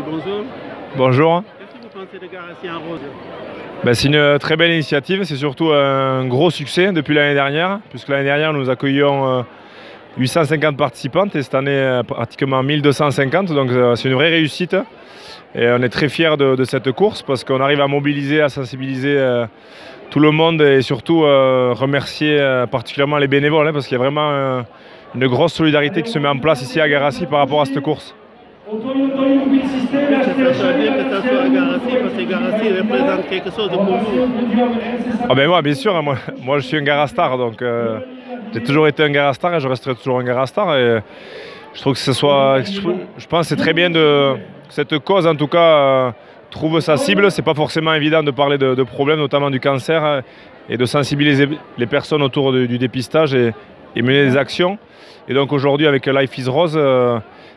Bonjour. Bonjour. Qu'est-ce que vous pensez de Garassi en rose? C'est une très belle initiative, c'est surtout un gros succès depuis l'année dernière, puisque l'année dernière nous accueillions 850 participantes et cette année pratiquement 1250, donc c'est une vraie réussite. Et on est très fiers de cette course parce qu'on arrive à mobiliser, à sensibiliser tout le monde et surtout remercier particulièrement les bénévoles, parce qu'il y a vraiment une grosse solidarité qui se met en place ici à Garassi par rapport à cette course. Ça soit bien que ça soit à Garassi, parce que Garassi représente quelque chose pour vous. Ah ben moi, bien sûr, moi je suis un Garastar, donc j'ai toujours été un Garastar et je resterai toujours un Garastar. Et je trouve que je pense que c'est très bien que cette cause, en tout cas, trouve sa cible. C'est pas forcément évident de parler de problèmes, notamment du cancer, et de sensibiliser les personnes autour du dépistage et mener des actions. Et donc aujourd'hui, avec Life is Rose,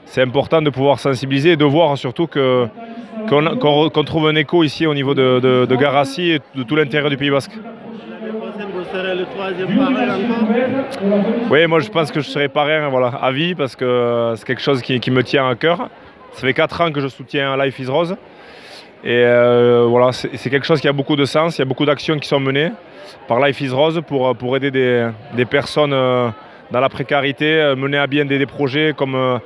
c'est important de pouvoir sensibiliser et de voir surtout qu'on trouve un écho ici au niveau de Garassi et de tout l'intérieur du Pays Basque. L'année prochaine, vous serez le 3e parrain encore? Oui, moi je pense que je serai parrain, voilà, à vie, parce que c'est quelque chose qui me tient à cœur. Ça fait 4 ans que je soutiens Life is Rose. Et voilà, c'est quelque chose qui a beaucoup de sens. Il y a beaucoup d'actions qui sont menées par Life is Rose pour aider des personnes dans la précarité, mener à bien des projets comme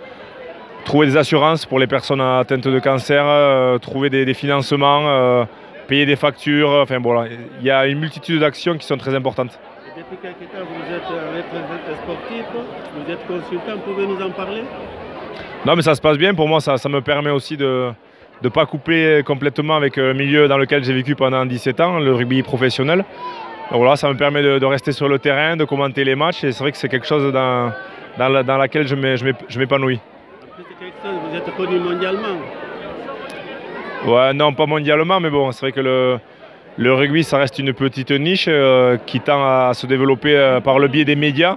trouver des assurances pour les personnes atteintes de cancer, trouver des financements, payer des factures. Enfin voilà, il y a une multitude d'actions qui sont très importantes. Et depuis quelques temps, vous êtes représentant sportif, vous êtes consultant, pouvez nous en parler? Non, mais ça se passe bien. Pour moi, ça me permet aussi de ne pas couper complètement avec le milieu dans lequel j'ai vécu pendant 17 ans, le rugby professionnel. Donc voilà, ça me permet de rester sur le terrain, de commenter les matchs, et c'est vrai que c'est quelque chose dans laquelle je m'épanouis. Vous êtes connu mondialement? Ouais, non, pas mondialement, mais bon, c'est vrai que le rugby, ça reste une petite niche qui tend à se développer par le biais des médias.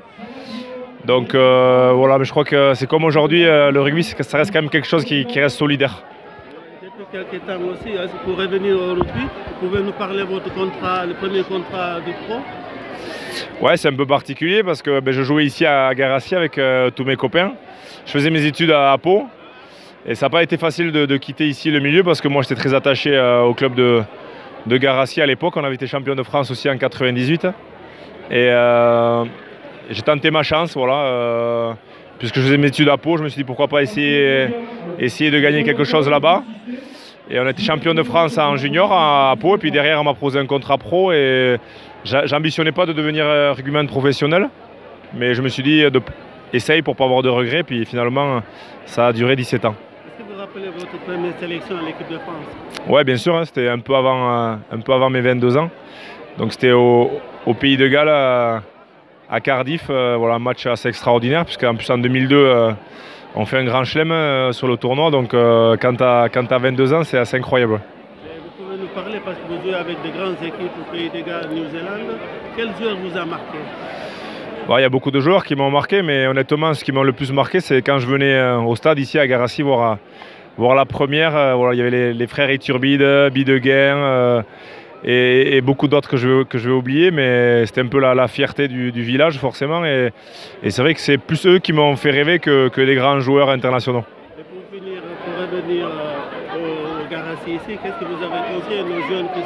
Donc voilà, mais je crois que c'est comme aujourd'hui, le rugby, ça reste quand même quelque chose qui reste solidaire. Depuis quelques temps aussi, pour revenir au rugby, vous pouvez nous parler de votre contrat, le premier contrat du pro? Ouais, c'est un peu particulier parce que je jouais ici à Garassi avec tous mes copains. Je faisais mes études à Pau et ça n'a pas été facile de quitter ici le milieu parce que moi j'étais très attaché au club de Garassi à l'époque. On avait été champion de France aussi en 98 et j'ai tenté ma chance, voilà, puisque je faisais mes études à Pau. Je me suis dit pourquoi pas essayer de gagner quelque chose là-bas. Et on a été champion de France en junior à Pau, et puis derrière on m'a proposé un contrat pro et j'ambitionnais pas de devenir rugbyman professionnel, mais je me suis dit essaye pour pas avoir de regrets, puis finalement ça a duré 17 ans. Est-ce que vous vous rappelez votre première sélection à l'équipe de France? Ouais, bien sûr, hein, c'était un peu avant mes 22 ans, donc c'était au Pays de Galles à Cardiff, voilà, un match assez extraordinaire, puisqu'en plus en 2002 on fait un grand chelem sur le tournoi, donc quand tu as 22 ans, c'est assez incroyable. Vous pouvez nous parler, parce que vous jouez avec de grandes équipes au Pays de Galles, Nouvelle-Zélande. Quel joueur vous a marqué? Il y a beaucoup de joueurs qui m'ont marqué, mais honnêtement, ce qui m'a le plus marqué, c'est quand je venais au stade ici à Garassi voir la première. Voilà, il y avait les frères Iturbide, Bideguin et beaucoup d'autres que je vais oublier, mais c'était un peu la fierté du village forcément. Et c'est vrai que c'est plus eux qui m'ont fait rêver que les grands joueurs internationaux. Et pour finir, pour revenir au Garassi ici, qu'est-ce que vous avez conseillé à nos jeunes qui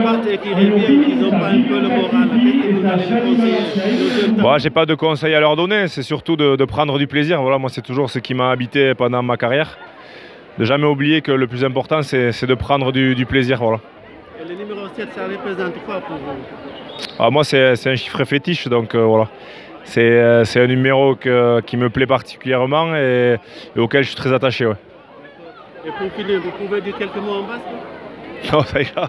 partent et qui reviennent, qui n'ont pas un peu le moral? Qu'est-ce que vous allez conseiller aux jeunes? J'ai pas de conseils à leur donner, c'est surtout de prendre du plaisir. Voilà, moi c'est toujours ce qui m'a habité pendant ma carrière. De jamais oublier que le plus important c'est de prendre du plaisir. Voilà. Et le numéro 7, ça représente quoi pour vous? Moi c'est un chiffre fétiche, donc voilà. C'est un numéro qui me plaît particulièrement et auquel je suis très attaché. Ouais. Et pour finir, vous pouvez dire quelques mots en basque? Non, ça ira.